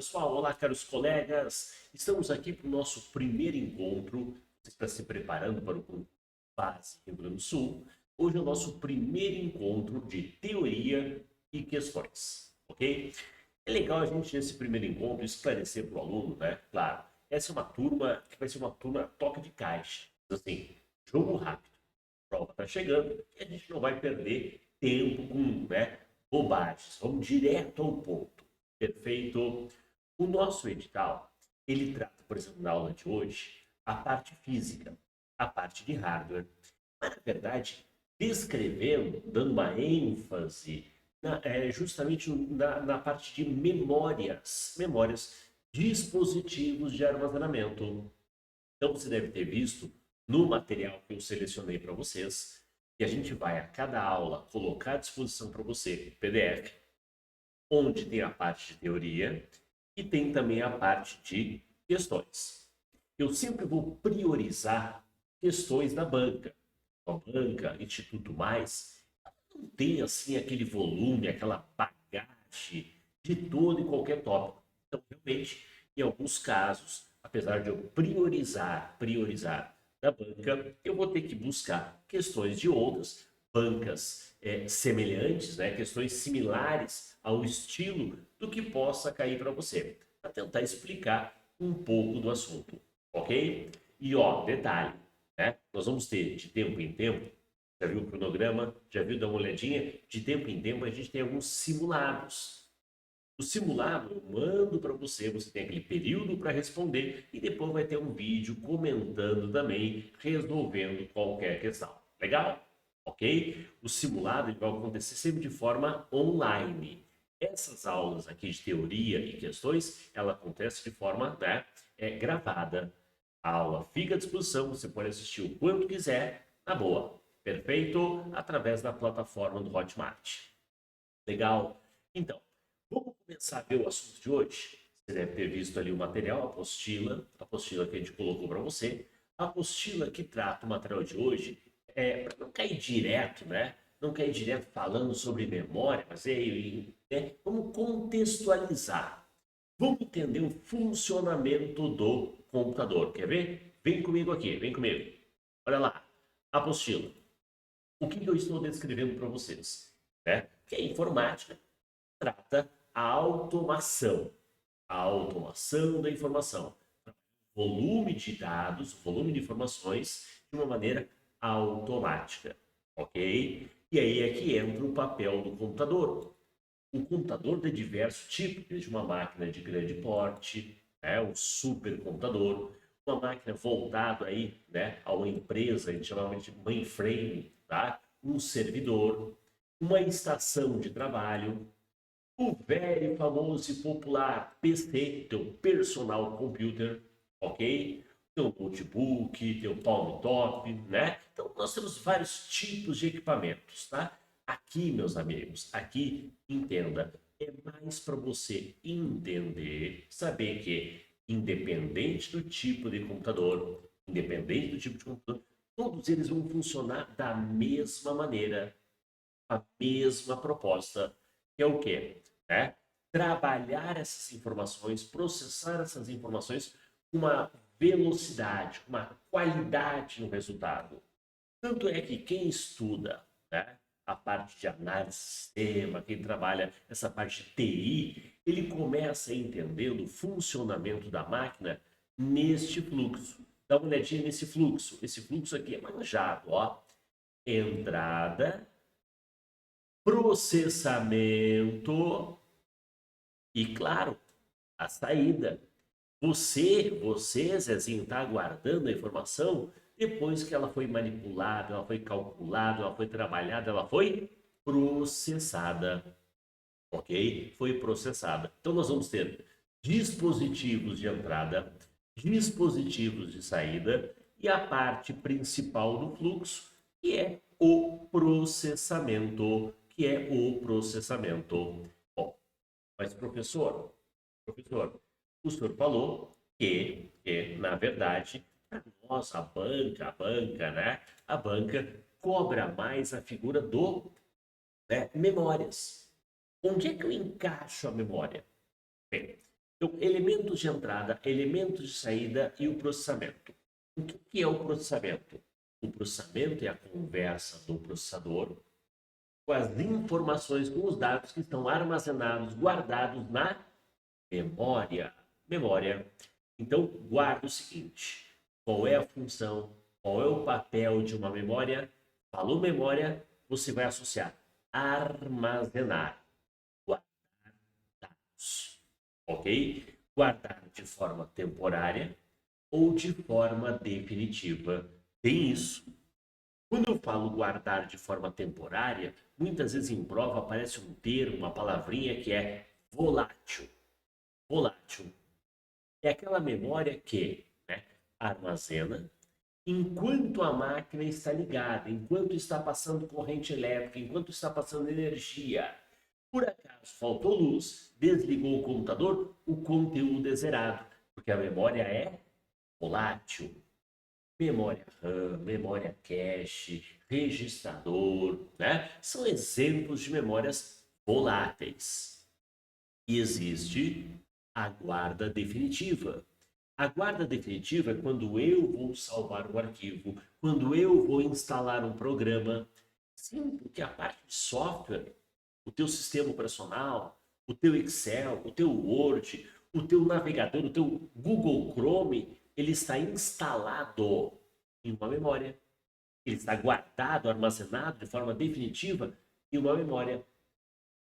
pessoal, olá caros colegas, estamos aqui para o nosso primeiro encontro, você está se preparando para o concurso base Rio Grande do Sul. Hoje é o nosso primeiro encontro de teoria e questões, ok? É legal a gente nesse primeiro encontro esclarecer para o aluno, né? Claro, essa é uma turma que vai ser uma turma toque de caixa, assim, jogo rápido, a prova está chegando e a gente não vai perder tempo com, né, bobagens, vamos direto ao ponto. Perfeito. O nosso edital, ele trata, por exemplo, na aula de hoje, a parte física, a parte de hardware. Mas, na verdade, descrevendo, dando uma ênfase justamente na parte de memórias, dispositivos de armazenamento. Então, você deve ter visto no material que eu selecionei para vocês, que a gente vai a cada aula colocar à disposição para você PDF, onde tem a parte de teoria e tem também a parte de questões. Eu sempre vou priorizar questões da banca. A banca, Instituto Mais, não tem assim aquele volume, aquela bagagem de todo e qualquer tópico. Então, realmente, em alguns casos, apesar de eu priorizar da banca, eu vou ter que buscar questões de outras bancas semelhantes, né, questões similares ao estilo do que possa cair para você, para tentar explicar um pouco do assunto, ok? E ó, detalhe, né? Nós vamos ter de tempo em tempo, já viu o cronograma, já viu dar uma olhadinha, de tempo em tempo a gente tem alguns simulados. O simulado eu mando para você, você tem aquele período para responder e depois vai ter um vídeo comentando também, resolvendo qualquer questão. Legal? Ok? O simulado ele vai acontecer sempre de forma online. Essas aulas aqui de teoria e questões, ela acontece de forma, né, gravada. A aula fica à disposição, você pode assistir o quanto quiser, na boa. Perfeito? Através da plataforma do Hotmart. Legal? Então, vamos começar a ver o assunto de hoje. Você deve ter visto ali o material, a apostila que a gente colocou para você. A apostila que trata o material de hoje para não cair direto, né? Não cair direto falando sobre memória, mas vamos contextualizar. Vamos entender o funcionamento do computador. Quer ver? Vem comigo aqui, vem comigo. Olha lá, apostila. O que eu estou descrevendo para vocês? Né? Que a informática trata a automação da informação, volume de dados, volume de informações de uma maneira automática, ok? E aí é que entra o papel do computador. O computador de diversos tipos, desde uma máquina de grande porte, né, um supercomputador, uma máquina voltada aí, né, a uma empresa, a gente chama de mainframe, tá? Um servidor, uma estação de trabalho, o velho, famoso e popular PC, teu personal computer, ok? Teu notebook, teu palm top, né? Então, nós temos vários tipos de equipamentos, tá? Aqui, meus amigos, aqui, entenda, é mais para você entender, saber que, independente do tipo de computador, independente do tipo de computador, todos eles vão funcionar da mesma maneira, a mesma proposta, que é o quê? Né? Trabalhar essas informações, processar essas informações com uma velocidade, com uma qualidade no resultado. Tanto é que quem estuda, né, a parte de análise de sistema, quem trabalha essa parte de TI, ele começa a entender o funcionamento da máquina neste fluxo. Dá uma olhadinha nesse fluxo. Esse fluxo aqui é manjado, ó. Entrada, processamento e, claro, a saída. Você, Zezinho, está aguardando a informação depois que ela foi manipulada, ela foi calculada, ela foi trabalhada, ela foi processada. Ok? Foi processada. Então, nós vamos ter dispositivos de entrada, dispositivos de saída e a parte principal do fluxo, que é o processamento. Que é o processamento. Bom, mas professor, o senhor falou que na verdade, para nós, a banca, né? A banca cobra mais a figura do, né, memórias. Onde é que eu encaixo a memória? Bem, Então, elementos de entrada, elementos de saída e o processamento. O que é o processamento? O processamento é a conversa do processador com as informações, com os dados que estão armazenados, guardados na memória. Memória. Então, guarda o seguinte: qual é a função, qual é o papel de uma memória? Falou memória, você vai associar armazenar, guardar dados, ok? Guardar de forma temporária ou de forma definitiva. Tem isso. Quando eu falo guardar de forma temporária, muitas vezes em prova aparece um termo, uma palavrinha que é volátil. Volátil é aquela memória que, né, armazena enquanto a máquina está ligada, enquanto está passando corrente elétrica, enquanto está passando energia. Por acaso faltou luz, desligou o computador, o conteúdo é zerado, porque a memória é volátil. Memória RAM, memória cache, registrador, né? São exemplos de memórias voláteis. E existe a guarda definitiva. A guarda definitiva é quando eu vou salvar um arquivo, quando eu vou instalar um programa. Sim, porque a parte de software, o teu sistema operacional, o teu Excel, o teu Word, o teu navegador, o teu Google Chrome, ele está instalado em uma memória. Ele está guardado, armazenado de forma definitiva em uma memória.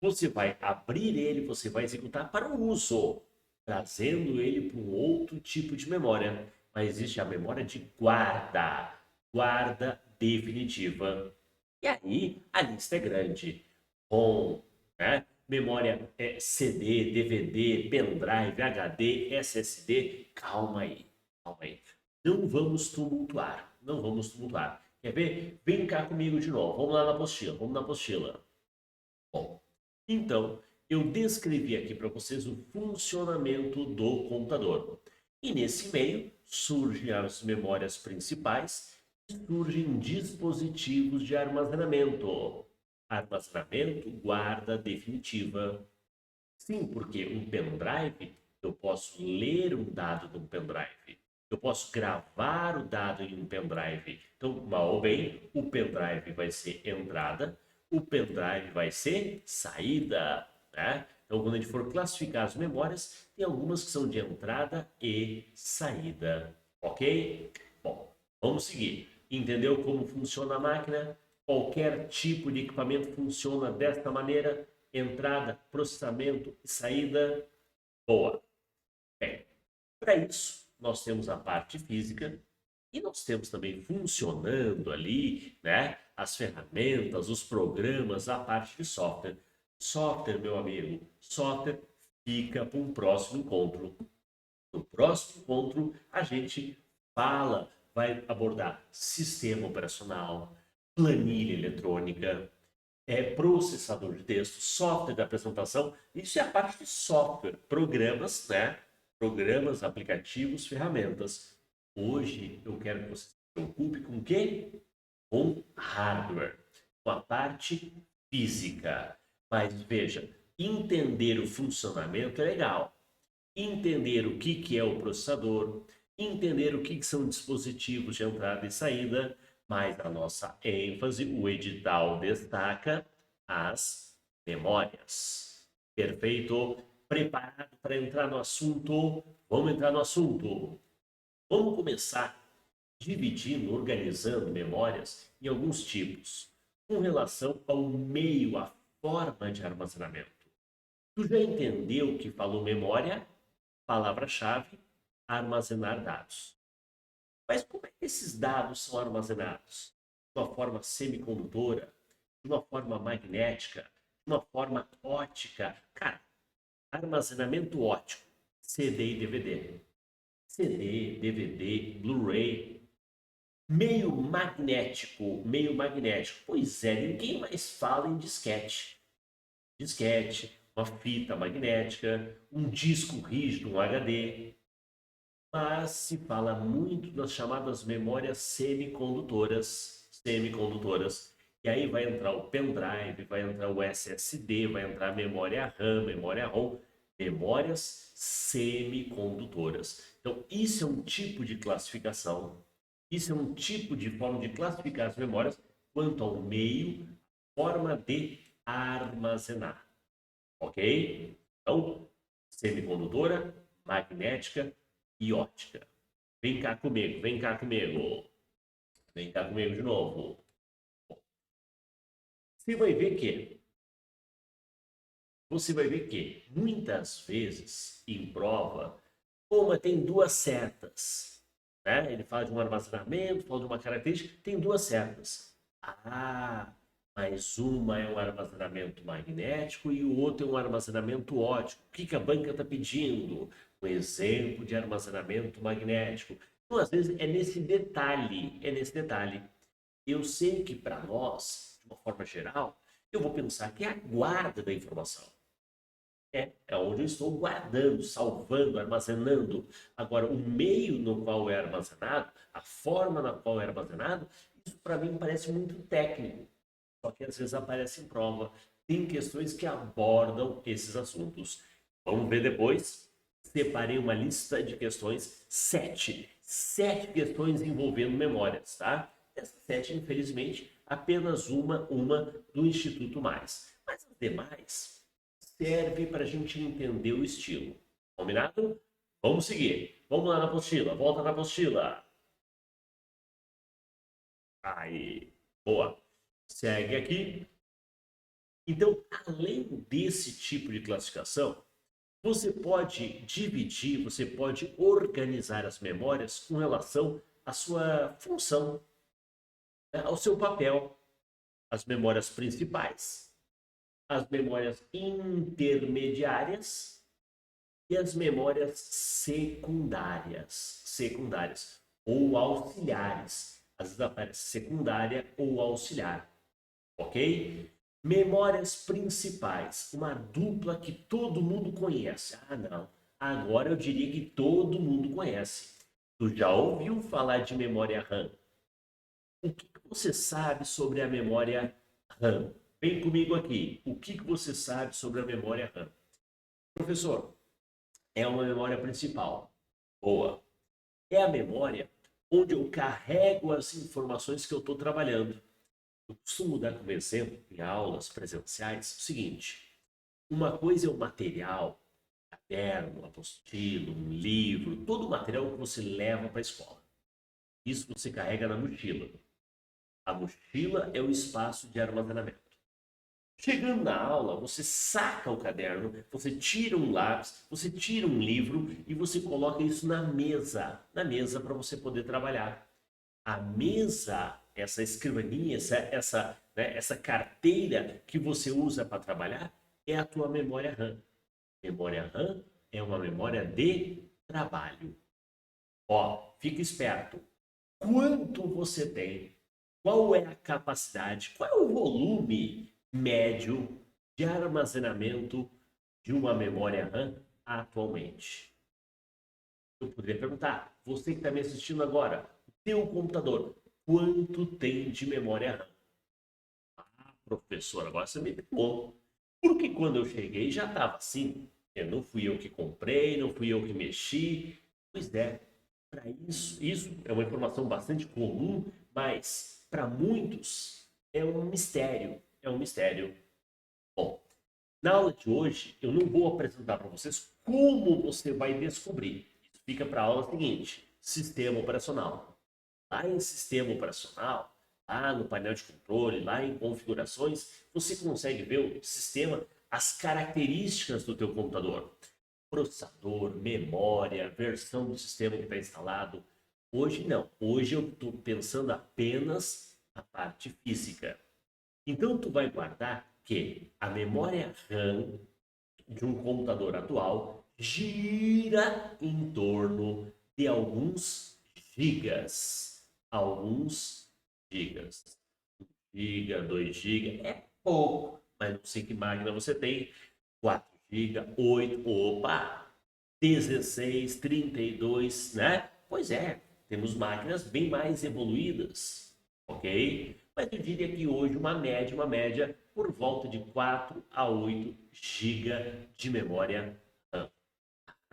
Você vai abrir ele, você vai executar para o uso, trazendo ele para um outro tipo de memória. Mas existe a memória de guarda, guarda definitiva. E aí a lista é grande. ROM, né? Memória CD, DVD, pendrive, HD, SSD. Calma aí, calma aí. Não vamos tumultuar, não vamos tumultuar. Quer ver? Vem cá comigo de novo. Vamos lá na apostila, vamos na apostila. Bom, então, eu descrevi aqui para vocês o funcionamento do computador. E nesse meio surgem as memórias principais, surgem dispositivos de armazenamento. Armazenamento, guarda definitiva. Sim, porque um pendrive, eu posso ler um dado de um pendrive. Eu posso gravar o dado em um pendrive. Então, mal ou bem, o pendrive vai ser entrada, o pendrive vai ser saída, né? Então, quando a gente for classificar as memórias, tem algumas que são de entrada e saída, ok? Bom, vamos seguir. Entendeu como funciona a máquina? Qualquer tipo de equipamento funciona desta maneira: entrada, processamento e saída. Boa. Bem, para isso, nós temos a parte física e nós temos também funcionando ali, né, as ferramentas, os programas, a parte de software. Software, meu amigo, software fica para um próximo encontro. No próximo encontro, a gente fala, vai abordar sistema operacional, planilha eletrônica, processador de texto, software de apresentação. Isso é a parte de software, programas, né? Programas, aplicativos, ferramentas. Hoje eu quero que você se preocupe com o quê? Com hardware, com a parte física. Mas veja, entender o funcionamento é legal. Entender o que é o processador, entender o que são dispositivos de entrada e saída, mas a nossa ênfase, o edital destaca as memórias. Perfeito? Preparado para entrar no assunto? Vamos entrar no assunto. Vamos começar dividindo, organizando memórias em alguns tipos, com relação ao meio, à forma de armazenamento. Tu já entendeu que falou memória? Palavra-chave: armazenar dados. Mas como é que esses dados são armazenados? De uma forma semicondutora, de uma forma magnética, de uma forma ótica. Cara, armazenamento ótico, CD e DVD. CD, DVD, Blu-ray. Meio magnético, meio magnético. Pois é, ninguém mais fala em disquete. Disquete, uma fita magnética, um disco rígido, um HD. Mas se fala muito das chamadas memórias semicondutoras, semicondutores. E aí vai entrar o pendrive, vai entrar o SSD, vai entrar a memória RAM, memória ROM. memórias semicondutoras. Então, isso é um tipo de classificação, isso é um tipo de forma de classificar as memórias quanto ao meio, forma de armazenar, ok? Então, semicondutora, magnética e óptica. Vem cá comigo, vem cá comigo. Vem cá comigo de novo. Você vai ver que muitas vezes em prova, uma tem duas setas, né? Ele fala de um armazenamento, fala de uma característica, tem duas setas. Ah, mas uma é um armazenamento magnético e o outro é um armazenamento óptico. O que que a banca está pedindo? Um exemplo de armazenamento magnético. Então, às vezes, é nesse detalhe. Eu sei que para nós, de uma forma geral, eu vou pensar que é a guarda da informação. É onde eu estou guardando, salvando, armazenando. Agora, o meio no qual é armazenado, a forma na qual é armazenado, isso para mim parece muito técnico. Só que às vezes aparece em prova. Tem questões que abordam esses assuntos. Vamos ver depois. Separei uma lista de questões, sete questões envolvendo memórias, tá? Dessas sete, infelizmente, apenas uma do Instituto Mais. Mas as demais serve para a gente entender o estilo. Combinado? Vamos seguir. Vamos lá na apostila. Volta na apostila. Aí. Boa. Segue aqui. Então, além desse tipo de classificação, você pode dividir, você pode organizar as memórias com relação à sua função, né, ao seu papel. As memórias principais, as memórias intermediárias e as memórias secundárias ou auxiliares. Às vezes aparece secundária ou auxiliar, ok? Memórias principais, uma dupla que todo mundo conhece. Ah, não. Agora eu diria que todo mundo conhece. Tu já ouviu falar de memória RAM? O que você sabe sobre a memória RAM? Vem comigo aqui. O que você sabe sobre a memória RAM? Professor, é uma memória principal. Boa. É a memória onde eu carrego as informações que eu estou trabalhando. Eu costumo dar como exemplo em aulas presenciais o seguinte: uma coisa é o material, caderno, apostila, um livro, todo o material que você leva para a escola. Isso você carrega na mochila. A mochila é o espaço de armazenamento. Chegando na aula, você saca o caderno, você tira um lápis, você tira um livro e você coloca isso na mesa para você poder trabalhar. A mesa, essa escrivaninha, essa carteira que você usa para trabalhar, é a tua memória RAM. Memória RAM é uma memória de trabalho. Ó, fica esperto. Quanto você tem? Qual é a capacidade? Qual é o volume médio de armazenamento de uma memória RAM atualmente? Eu poderia perguntar, você que está me assistindo agora, o teu computador, quanto tem de memória RAM? Ah, professor, agora você me pegou. Porque quando eu cheguei já estava assim. Não fui eu que comprei, não fui eu que mexi. Pois é, para isso é uma informação bastante comum, mas para muitos é um mistério. É um mistério. Bom, na aula de hoje eu não vou apresentar para vocês como você vai descobrir. Isso fica para a aula seguinte: sistema operacional. Lá em sistema operacional, lá no painel de controle, lá em configurações, você consegue ver o sistema, as características do teu computador. Processador, memória, versão do sistema que está instalado. Hoje não. Hoje eu estou pensando apenas na parte física. Então tu vai guardar que a memória RAM de um computador atual gira em torno de alguns gigas. Alguns gigas. 1 giga, 2 giga, é pouco, mas não sei que máquina você tem. 4 giga, 8, opa, 16, 32, né? Pois é, temos máquinas bem mais evoluídas, ok? Mas eu diria que hoje uma média por volta de 4 a 8 GB de memória RAM.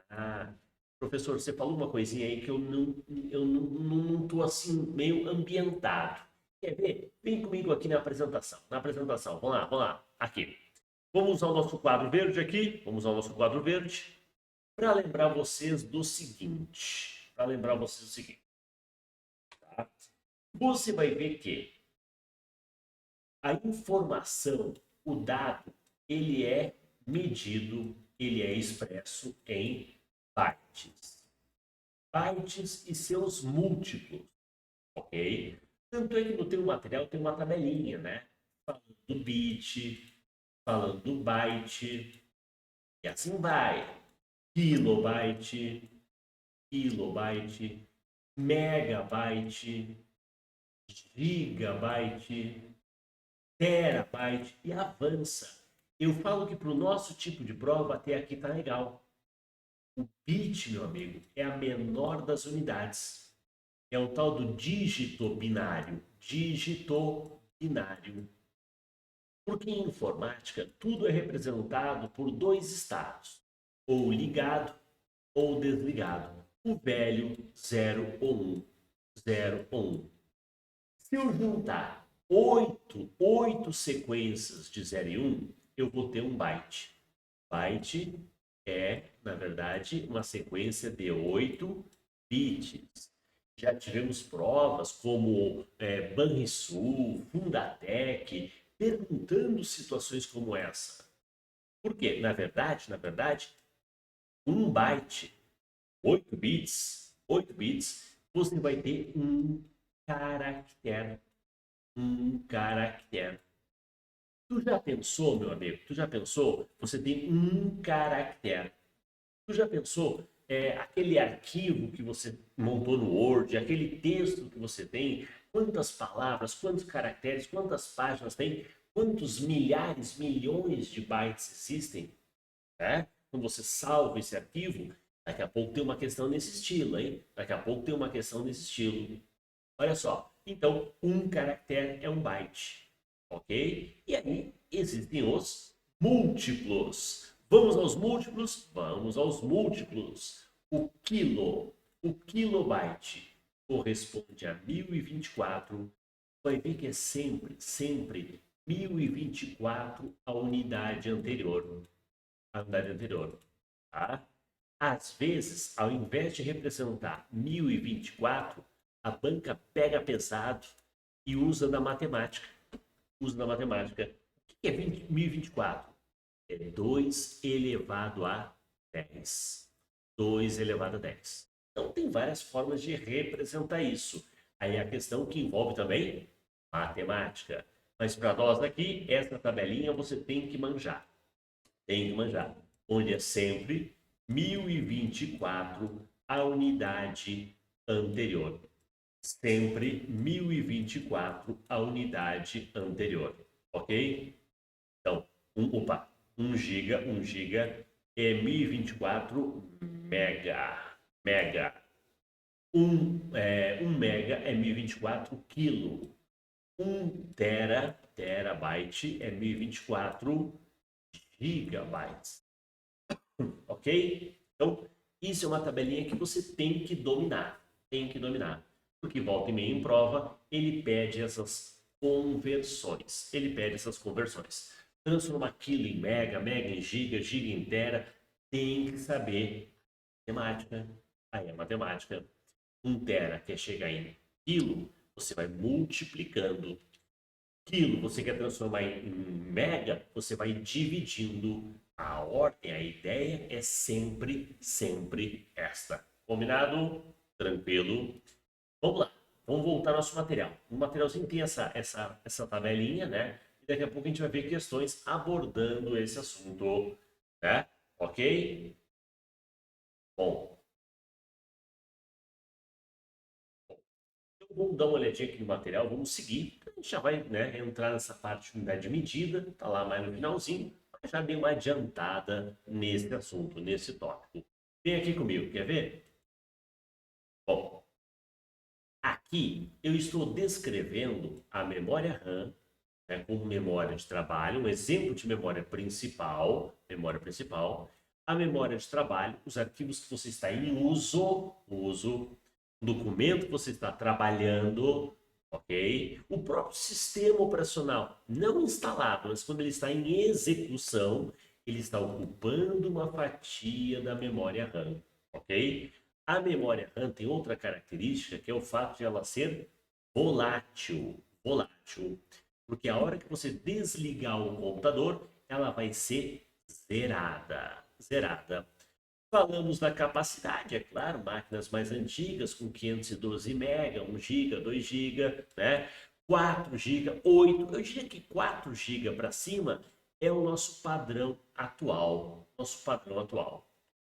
Ah, professor, você falou uma coisinha aí que eu não tô assim meio ambientado. Quer ver? Vem comigo aqui na apresentação. Na apresentação, vamos lá, aqui. Vamos usar o nosso quadro verde aqui. Vamos usar o nosso quadro verde para lembrar vocês do seguinte. Para lembrar vocês do seguinte, tá? Você vai ver que a informação, o dado, ele é medido, ele é expresso em bytes. Bytes e seus múltiplos, ok? Tanto é que no teu material tem uma tabelinha, né? Falando do bit, falando do byte, e assim vai. Kilobyte, kilobyte, megabyte, gigabyte, terabyte e avança. Eu falo que para o nosso tipo de prova até aqui tá legal. O bit, meu amigo, é a menor das unidades. É o tal do dígito binário. Dígito binário. Porque em informática tudo é representado por dois estados, ou ligado ou desligado. O velho 0 ou 1. 0 ou 1. Se eu juntar oito sequências de 0 e 1, eu vou ter um byte. Byte é, na verdade, uma sequência de 8 bits. Já tivemos provas como Banrisul, Fundatec, perguntando situações como essa. Por quê? Na verdade, um byte, 8 bits, você vai ter um caractere. Um caractere. Tu já pensou, meu amigo? Tu já pensou? Você tem um caractere. Tu já pensou aquele arquivo que você montou no Word, aquele texto que você tem, quantas palavras, quantos caracteres, quantas páginas tem, quantos milhares, milhões de bytes existem? Né? Quando você salva esse arquivo, daqui a pouco tem uma questão nesse estilo, hein? Daqui a pouco tem uma questão nesse estilo. Olha só, então um caractere é um byte, ok? E aí existem os múltiplos. Vamos aos múltiplos? Vamos aos múltiplos. O kilobyte corresponde a 1024. Vai ver que é sempre 1024 a unidade anterior. A unidade anterior, tá? Às vezes, ao invés de representar 1024, a banca pega pesado e usa na matemática. Usa na matemática. O que é 1024? É 2 elevado a 10. 2 elevado a 10. Então, tem várias formas de representar isso. Aí a questão que envolve também matemática. Mas para nós aqui, essa tabelinha você tem que manjar. Tem que manjar. Onde é sempre 1024 a unidade anterior. Sempre 1024 a unidade anterior. Ok? Então, 1 giga é 1024 mega. 1 mega é 1024 quilo. 1 terabyte é 1024 gigabytes. Ok? Então, isso é uma tabelinha que você tem que dominar. Tem que dominar. Porque volta e meia em prova, ele pede essas conversões. Ele pede essas conversões. Transformar quilo em mega, mega em giga, giga em tera. Tem que saber matemática. Aí é matemática. 1 tera quer chegar em quilo, você vai multiplicando. Quilo você quer transformar em mega, você vai dividindo. A ordem, a ideia é sempre esta. Combinado? Tranquilo? Vamos lá. Vamos voltar ao nosso material. O materialzinho tem essa tabelinha, né? E daqui a pouco a gente vai ver questões abordando esse assunto, né? Ok? Bom, então vamos dar uma olhadinha aqui no material, vamos seguir. A gente já vai, né, entrar nessa parte de unidade de medida, tá lá mais no finalzinho, mas já dei uma adiantada nesse assunto, nesse tópico. Vem aqui comigo, quer ver? Bom, aqui eu estou descrevendo a memória RAM, né, como memória de trabalho, um exemplo de memória principal, a memória de trabalho, os arquivos que você está em uso, o documento que você está trabalhando, ok? O próprio sistema operacional, não instalado, mas quando ele está em execução, ele está ocupando uma fatia da memória RAM, ok? A memória RAM tem outra característica, que é o fato de ela ser volátil, porque a hora que você desligar o computador, ela vai ser zerada. Falamos da capacidade, é claro, máquinas mais antigas com 512 MB, 1 GB, 2 GB, né? 4 GB, 8, eu diria que 4 GB para cima é o nosso padrão atual,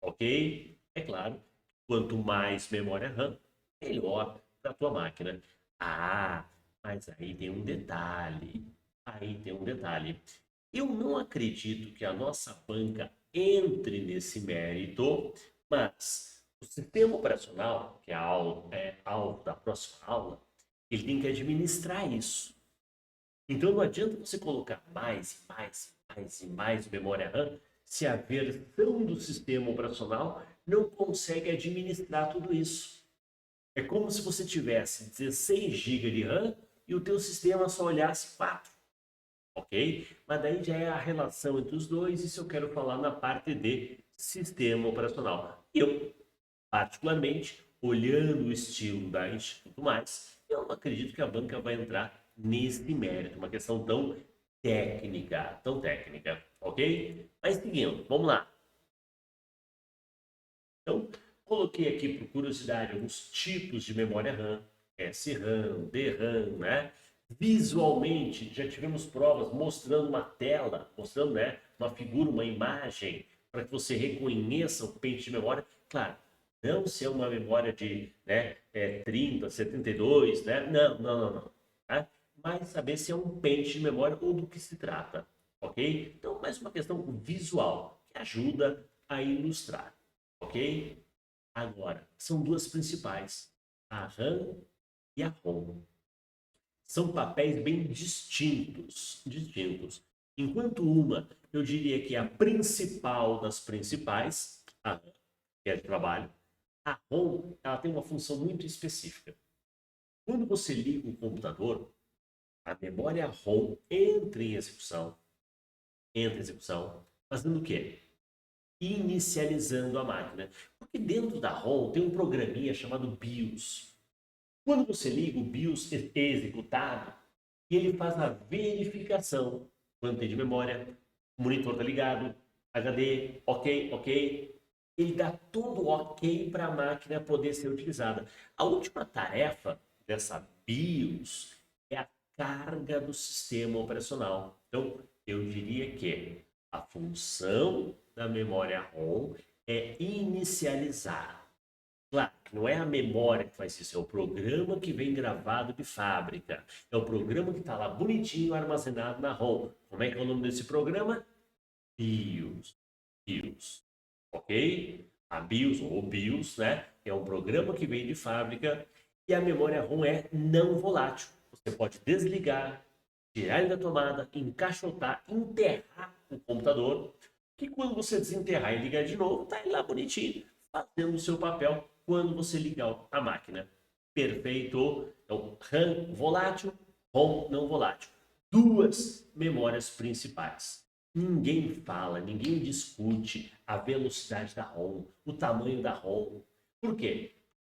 ok? É claro, quanto mais memória RAM, melhor para a tua máquina. Ah, mas aí tem um detalhe. Eu não acredito que a nossa banca entre nesse mérito, mas o sistema operacional, que é alvo da próxima aula, ele tem que administrar isso. Então não adianta você colocar mais memória RAM se a versão do sistema operacional não consegue administrar tudo isso. É como se você tivesse 16 GB de RAM e o teu sistema só olhasse 4, ok? Mas daí já é a relação entre os dois, isso eu quero falar na parte de sistema operacional. Eu, particularmente, olhando o estilo da Instituto Mais, eu não acredito que a banca vai entrar nesse mérito, uma questão tão técnica, ok? Mas seguindo, vamos lá. Então, coloquei aqui por curiosidade alguns tipos de memória RAM, SRAM, DRAM, né? Visualmente, já tivemos provas mostrando uma tela, mostrando, né, uma figura, uma imagem, para que você reconheça o pente de memória. Claro, não se é uma memória de, né, 30, 72, né? Não. Tá? Mas saber se é um pente de memória ou do que se trata, ok? Então, mais uma questão visual que ajuda a ilustrar, ok? Agora, são duas principais, a RAM e a ROM. São papéis bem distintos. Enquanto uma, eu diria que é a principal das principais, a RAM, que é de trabalho, a ROM, ela tem uma função muito específica. Quando você liga o computador, a memória ROM entra em execução, fazendo o quê? Inicializando a máquina. Porque dentro da ROM tem um programinha chamado BIOS. Quando você liga o BIOS executado, ele faz a verificação. Quanto tem de memória, o monitor está ligado, HD, ok. Ele dá todo ok para a máquina poder ser utilizada. A última tarefa dessa BIOS é a carga do sistema operacional. Então, eu diria que a função da memória ROM é inicializar. Claro, não é a memória que faz isso, é o programa que vem gravado de fábrica. É o programa que está lá bonitinho armazenado na ROM. Como é que é o nome desse programa? BIOS. BIOS. Ok? A BIOS, ou BIOS, né? É um programa que vem de fábrica e a memória ROM é não volátil. Você pode desligar, tirar ele da tomada, encaixotar, enterrar o computador, que quando você desenterrar e ligar de novo, tá ele lá bonitinho, fazendo o seu papel quando você ligar a máquina. Perfeito. Então, RAM volátil, ROM não volátil. Duas memórias principais. Ninguém fala, ninguém discute a velocidade da ROM, o tamanho da ROM. Por quê?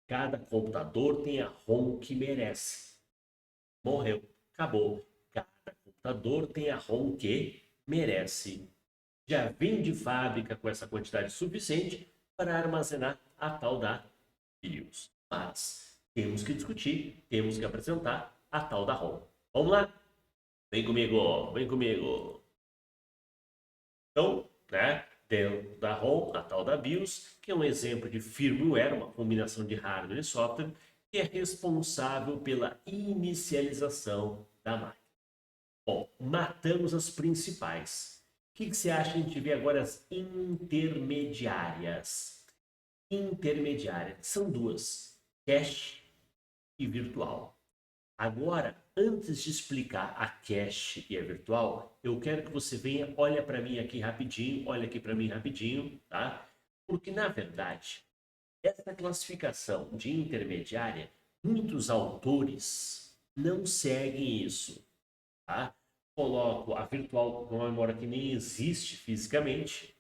Cada computador tem a ROM que merece. Morreu, acabou. Cada computador tem a ROM que merece. Já vem de fábrica com essa quantidade suficiente para armazenar a tal da BIOS. Mas temos que discutir, temos que apresentar a tal da ROM. Vamos lá? Vem comigo, vem comigo. Então, né, dentro da ROM, a tal da BIOS, que é um exemplo de firmware, uma combinação de hardware e software, que é responsável pela inicialização da máquina. Bom, matamos as principais. O que você acha de a gente ver agora as intermediárias? Intermediárias são duas, cache e virtual. Agora, antes de explicar a cache e a virtual, eu quero que você venha, olha para mim aqui rapidinho, olha aqui para mim rapidinho, tá? Porque, na verdade, essa classificação de intermediária, muitos autores não seguem isso, tá? Coloco a virtual como uma memória que nem existe fisicamente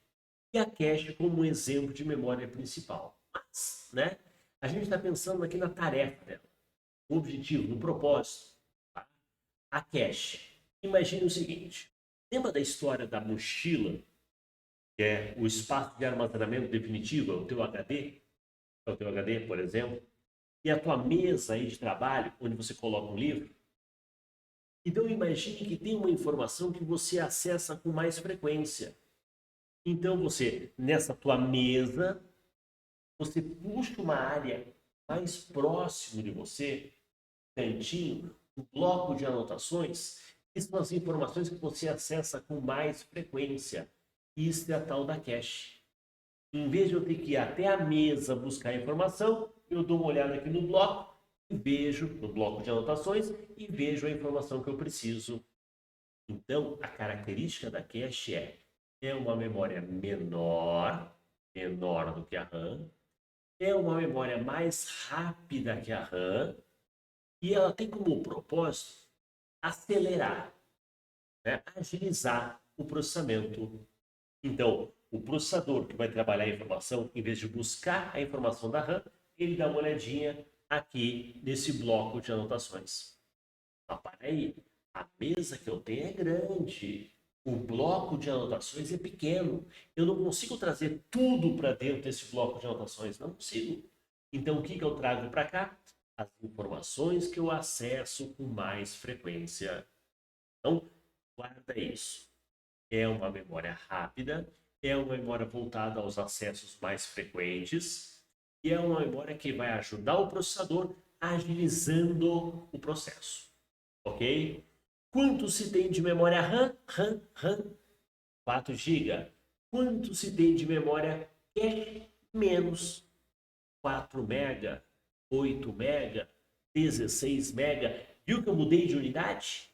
e a cache como um exemplo de memória principal. Mas, né? A gente está pensando aqui na tarefa dela, no objetivo, no propósito. Tá? A cache. Imagine o seguinte: lembra da história da mochila, que é o espaço de armazenamento definitivo, é o teu HD? É o teu HD, por exemplo? E a tua mesa aí de trabalho, onde você coloca um livro? Então imagine que tem uma informação que você acessa com mais frequência. Então você, nessa tua mesa, você puxa uma área mais próximo de você, cantinho, um bloco de anotações, que são as informações que você acessa com mais frequência. Isso é a tal da cache. Em vez de eu ter que ir até a mesa buscar informação, eu dou uma olhada aqui no bloco e vejo, no bloco de anotações, e vejo a informação que eu preciso. Então, a característica da cache é uma memória menor do que a RAM, é uma memória mais rápida que a RAM, e ela tem como propósito acelerar, né, agilizar o processamento. Então, o processador que vai trabalhar a informação, em vez de buscar a informação da RAM, ele dá uma olhadinha aqui nesse bloco de anotações. Mas para aí, a mesa que eu tenho é grande, o bloco de anotações é pequeno. Eu não consigo trazer tudo para dentro desse bloco de anotações, não consigo. Então, o que eu trago para cá? As informações que eu acesso com mais frequência. Então, guarda isso. É uma memória rápida, é uma memória voltada aos acessos mais frequentes e é uma memória que vai ajudar o processador agilizando o processo, ok? Quanto se tem de memória RAM? 4 GB. Quanto se tem de memória cache? Menos 4 MB, 8 MB, 16 MB. Viu que eu mudei de unidade?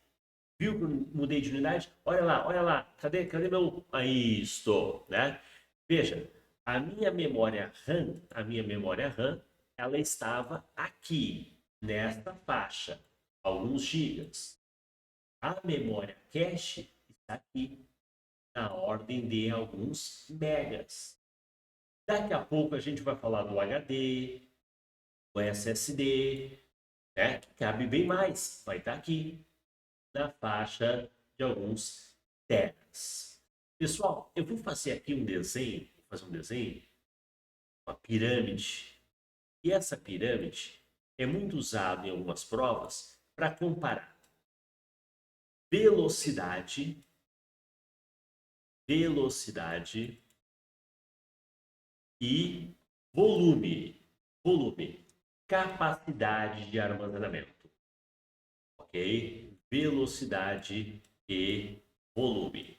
Viu que eu mudei de unidade? Olha lá. Cadê meu... Aí, estou, né? Veja, a minha memória RAM, ela estava aqui, nesta faixa, alguns gigas. A memória cache está aqui, na ordem de alguns megas. Daqui a pouco a gente vai falar do HD, do SSD, né? Que cabe bem mais, vai estar aqui, na faixa de alguns teras. Pessoal, eu vou fazer aqui um desenho, uma pirâmide. E essa pirâmide é muito usada em algumas provas para comparar velocidade, velocidade e volume, capacidade de armazenamento, ok? Velocidade e volume,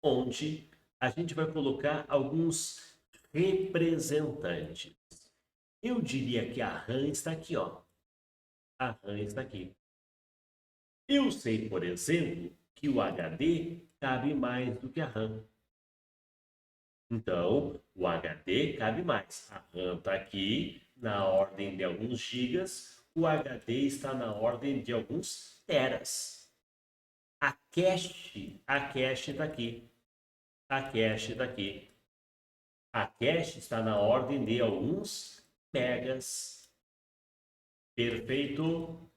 onde a gente vai colocar alguns representantes. Eu diria que a RAM está aqui, ó. A RAM está aqui. Eu sei, por exemplo, que o HD cabe mais do que a RAM. Então, o HD cabe mais. A RAM está aqui na ordem de alguns gigas, o HD está na ordem de alguns teras. A cache está aqui. A cache está aqui. A cache está na ordem de alguns megas. Perfeito?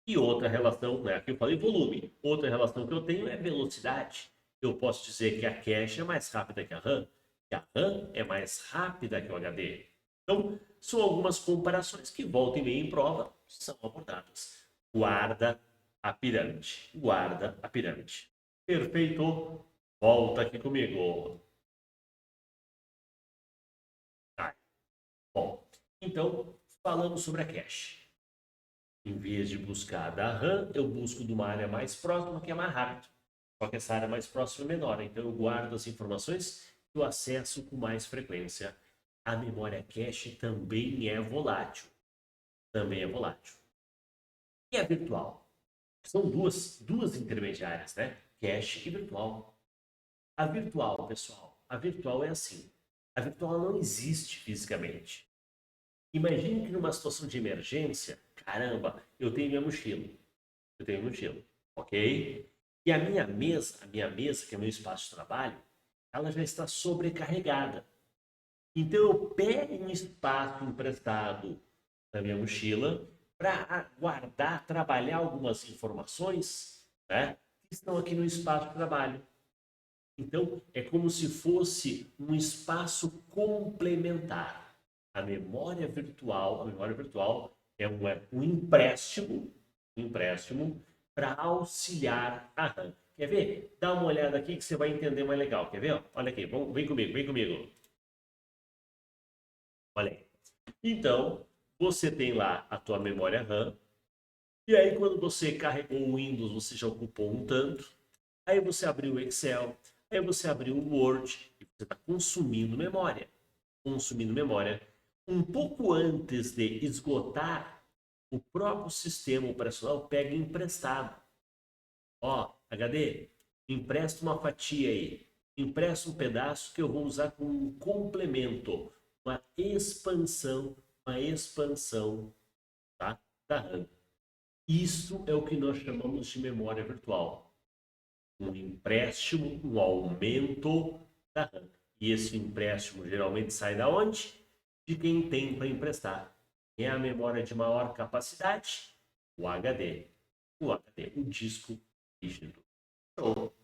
E outra relação, né? Aqui eu falei volume. Outra relação que eu tenho é velocidade. Eu posso dizer que a cache é mais rápida que a RAM, que a RAM é mais rápida que o HD. Então, são algumas comparações que volta e meia em prova são abordadas. Guarda a pirâmide. Guarda a pirâmide. Perfeito? Volta aqui comigo. Tá. Bom, então, falamos sobre a cache. Em vez de buscar da RAM, eu busco de uma área mais próxima, que é mais rápido. Só que essa área mais próxima é menor. Então, eu guardo as informações que eu acesso com mais frequência. A memória cache também é volátil. Também é volátil. E a virtual? São duas intermediárias, né? Cache e virtual. A virtual, pessoal, a virtual é assim. A virtual não existe fisicamente. Imagine que numa situação de emergência, caramba, eu tenho minha mochila. Eu tenho minha mochila, ok? E a minha mesa, que é meu espaço de trabalho, ela já está sobrecarregada. Então eu pego um espaço emprestado na minha mochila para guardar, trabalhar algumas informações, né, que estão aqui no espaço de trabalho. Então é como se fosse um espaço complementar. A memória virtual é um empréstimo para auxiliar a RAM. Quer ver? Dá uma olhada aqui que você vai entender mais legal. Quer ver? Olha aqui, vem comigo, vem comigo. Olha aí. Então, você tem lá a tua memória RAM, e aí quando você carregou o Windows, você já ocupou um tanto, aí você abriu o Excel, aí você abriu o Word, e você está consumindo memória. Um pouco antes de esgotar, o próprio sistema operacional pega emprestado. Ó, HD, empresta uma fatia aí, empresta um pedaço que eu vou usar como um complemento, uma expansão, tá, da RAM. Isso é o que nós chamamos de memória virtual. Um empréstimo, um aumento da RAM. E esse empréstimo geralmente sai da onde? De quem tem para emprestar. É a memória de maior capacidade? O HD. O HD, o disco rígido. Show.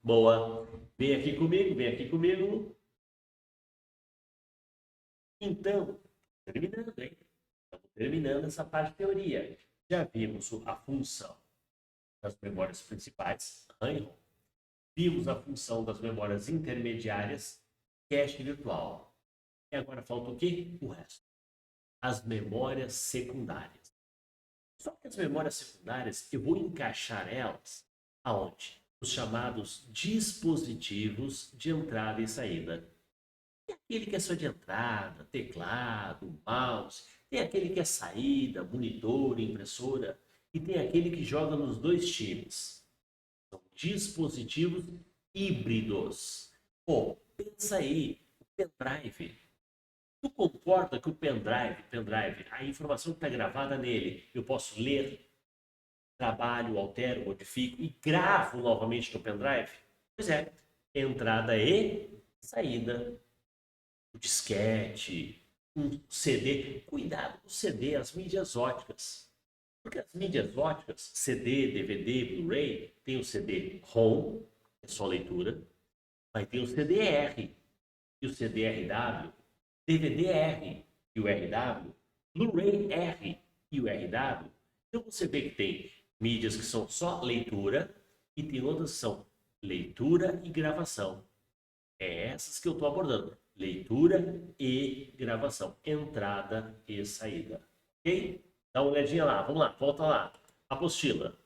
Boa. Vem aqui comigo, vem aqui comigo. Então, terminando, hein? Estamos terminando essa parte de teoria. Já vimos a função das memórias principais, RAM e ROM. Vimos a função das memórias intermediárias, cache virtual. E agora falta o quê? O resto. As memórias secundárias. Só que as memórias secundárias, eu vou encaixar elas aonde? Os chamados dispositivos de entrada e saída. Tem aquele que é só de entrada, teclado, mouse. Tem aquele que é saída, monitor, impressora. E tem aquele que joga nos dois times. São dispositivos híbridos. Pô, pensa aí, o pendrive. Tu concorda que o pendrive, a informação que está gravada nele, eu posso ler, trabalho, altero, modifico e gravo novamente no pendrive? Pois é, entrada e saída. O disquete, um CD. Cuidado com o CD, as mídias óticas. Porque as mídias óticas, CD, DVD, Blu-ray, tem o CD-ROM, é só leitura, mas tem o CDR e o CDRW, DVD-R e o RW, Blu-ray-R e o RW. Então você vê que tem mídias que são só leitura e tem outras que são leitura e gravação. É essas que eu estou abordando. Leitura e gravação. Entrada e saída. Ok? Dá uma olhadinha lá. Vamos lá. Volta lá. Apostila.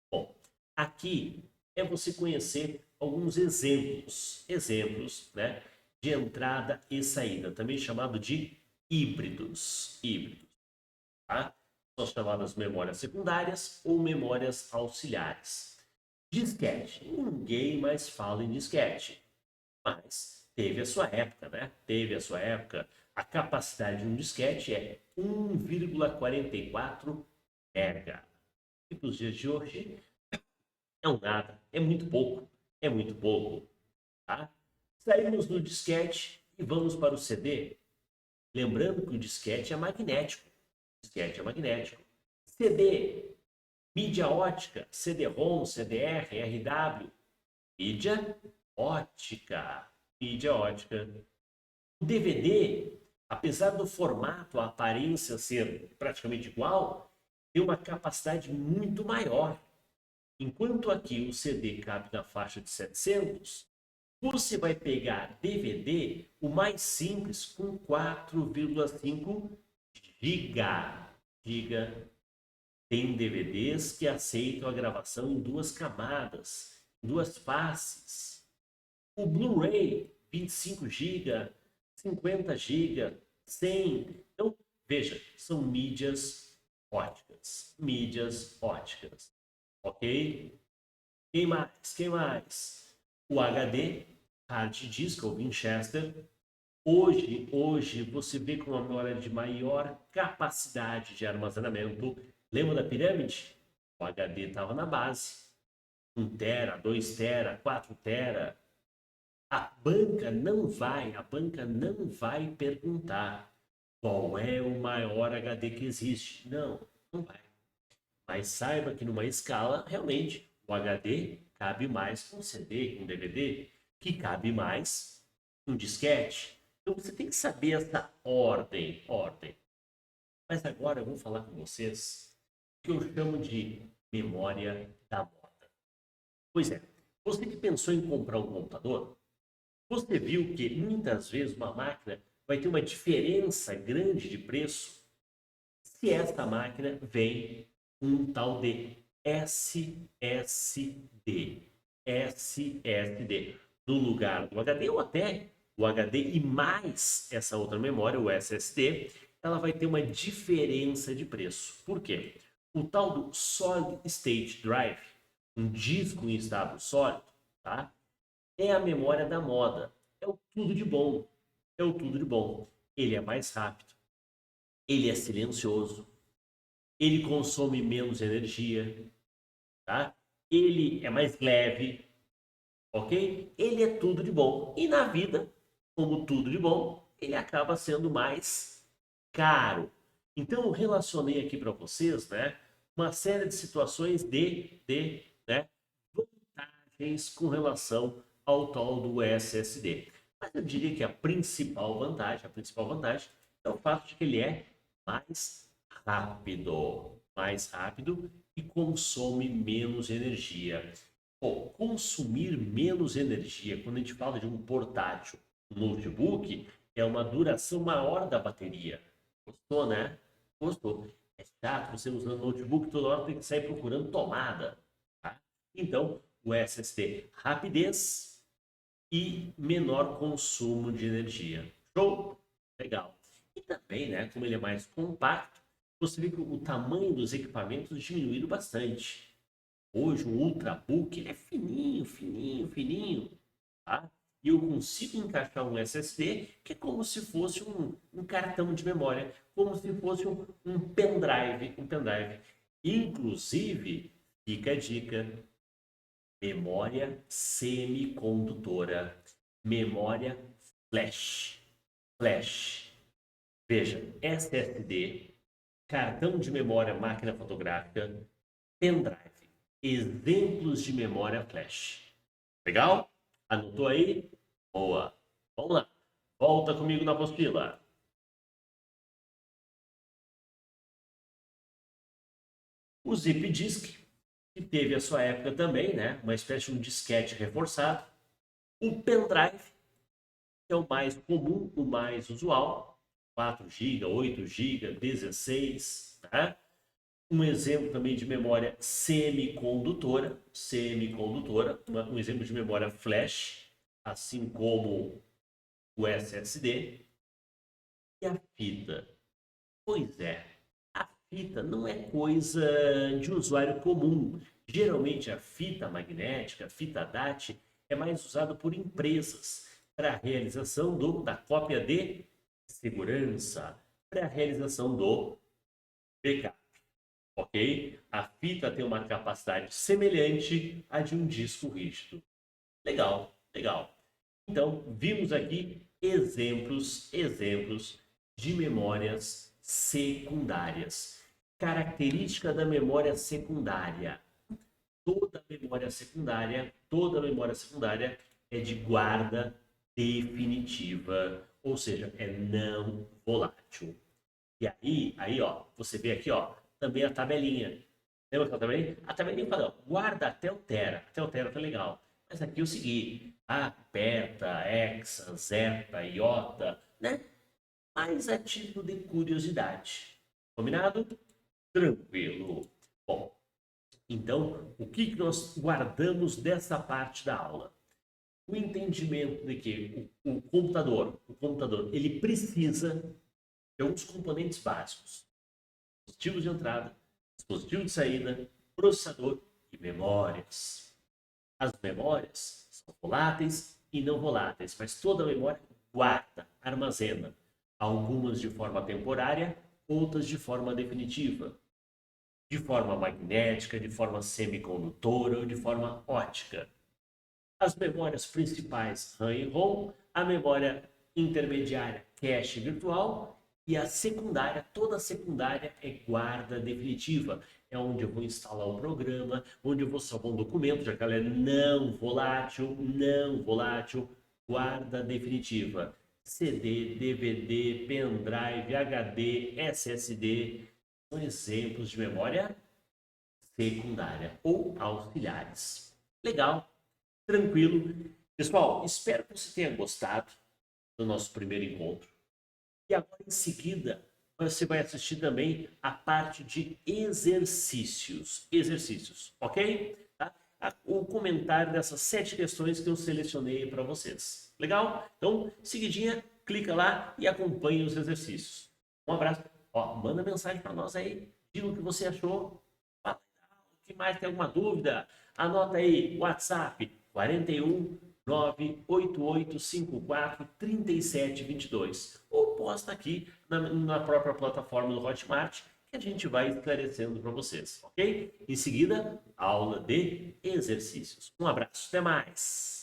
Bom, aqui é você conhecer alguns exemplos. Exemplos, né? De entrada e saída. Também chamado de híbridos. Híbridos. Tá? São chamadas memórias secundárias ou memórias auxiliares. Disquete. Ninguém mais fala em disquete. Mas teve a sua época, né? Teve a sua época. A capacidade de um disquete é 1,44 mega. E para os dias de hoje é um nada, é muito pouco, tá? Saímos do disquete e vamos para o CD. Lembrando que o disquete é magnético. O disquete é magnético. CD, mídia ótica, CD-ROM, CDR, RW, mídia ótica. Mídia ótica. O DVD, apesar do formato, a aparência ser praticamente igual, tem uma capacidade muito maior. Enquanto aqui o CD cabe na faixa de 700, você vai pegar DVD, o mais simples, com 4,5 giga. Tem DVDs que aceitam a gravação em duas camadas, em duas faces. O Blu-ray, 25 GB, 50 GB, 100. Então, veja, são mídias óticas. Mídias óticas. Ok? Quem mais? Quem mais? O HD, hard disk ou Winchester. Hoje você vê com uma memória de maior capacidade de armazenamento. Lembra da pirâmide? O HD estava na base. 1 tera, 2 tera, 4 tera. A banca não vai perguntar qual é o maior HD que existe. Não, não vai. Mas saiba que numa escala, realmente, o HD cabe mais com CD, com DVD, que cabe mais um disquete. Então você tem que saber essa ordem. Mas agora eu vou falar com vocês o que eu chamo de memória da moda. Pois é, você que pensou em comprar um computador, você viu que muitas vezes uma máquina vai ter uma diferença grande de preço se esta máquina vem um tal de SSD. SSD. No lugar do HD ou até o HD e mais essa outra memória, o SSD, ela vai ter uma diferença de preço. Por quê? O tal do Solid State Drive, um disco em estado sólido, tá? É a memória da moda. É o tudo de bom. É o tudo de bom. Ele é mais rápido. Ele é silencioso. Ele consome menos energia, tá? Ele é mais leve, ok? Ele é tudo de bom. E na vida, como tudo de bom, ele acaba sendo mais caro. Então, eu relacionei aqui para vocês, né, uma série de situações né, vantagens com relação ao tal do SSD. Mas eu diria que a principal vantagem é o fato de que ele é mais rápido e consome menos energia. Bom, consumir menos energia, quando a gente fala de um portátil, um notebook, é uma duração maior da bateria. Gostou, né? Gostou. É chato você usando notebook toda hora tem que sair procurando tomada. Tá? Então, o SSD, rapidez e menor consumo de energia. Show? Legal. E também, né, como ele é mais compacto, você vê que o tamanho dos equipamentos diminuíram bastante. Hoje, o Ultrabook ele é fininho, tá? E eu consigo encaixar um SSD que é como se fosse um cartão de memória, como se fosse um pendrive. Inclusive, fica a dica, memória semicondutora, memória flash. Veja, SSD, cartão de memória máquina fotográfica, pendrive. Exemplos de memória flash. Legal? Anotou aí? Boa. Vamos lá. Volta comigo na apostila. O zip disk, que teve a sua época também, né? Uma espécie de um disquete reforçado. O pendrive, que é o mais comum, o mais usual. 4 GB, 8 GB, 16, né? Um exemplo também de memória semicondutora, um exemplo de memória flash, assim como o SSD. E a fita? Pois é, a fita não é coisa de usuário comum. Geralmente a fita magnética, a fita DAT, é mais usada por empresas para a realização da cópia de segurança, para a realização do backup. Ok? A fita tem uma capacidade semelhante à de um disco rígido. Legal. Então, vimos aqui exemplos de memórias secundárias. Característica da memória secundária. Toda memória secundária é de guarda definitiva, ou seja, é não volátil. E aí, ó, você vê aqui, ó, também a tabelinha. Lembra aquela tabelinha? A tabelinha fala, ó, guarda até o tera. Até o tera tá legal. Mas aqui eu segui. Beta, hexa, zeta, iota, né? Mais a título de curiosidade. Combinado? Tranquilo. Bom, então, o que nós guardamos dessa parte da aula? O entendimento de que o computador, ele precisa de alguns componentes básicos. dispositivos de entrada, dispositivo de saída, processador e memórias. As memórias são voláteis e não voláteis, mas toda memória guarda, armazena, algumas de forma temporária, outras de forma definitiva, de forma magnética, de forma semicondutora ou de forma óptica. As memórias principais RAM e ROM, a memória intermediária cache virtual e a secundária, toda a secundária é guarda definitiva. É onde eu vou instalar o programa, onde eu vou salvar um documento, já que ela é não volátil, guarda definitiva. CD, DVD, pendrive, HD, SSD, são exemplos de memória secundária ou auxiliares. Legal, tranquilo. Pessoal, espero que você tenha gostado do nosso primeiro encontro. E agora, em seguida, você vai assistir também a parte de exercícios. Exercícios, ok? Tá? O comentário dessas 7 questões que eu selecionei para vocês. Legal? Então, seguidinha, clica lá e acompanhe os exercícios. Um abraço. Ó, manda mensagem para nós aí. Diga o que você achou. Fala, o que mais? Tem alguma dúvida? Anota aí, WhatsApp 41 98854 3722 ou posta aqui na própria plataforma do Hotmart que a gente vai esclarecendo para vocês, ok? Em seguida, aula de exercícios. Um abraço, até mais!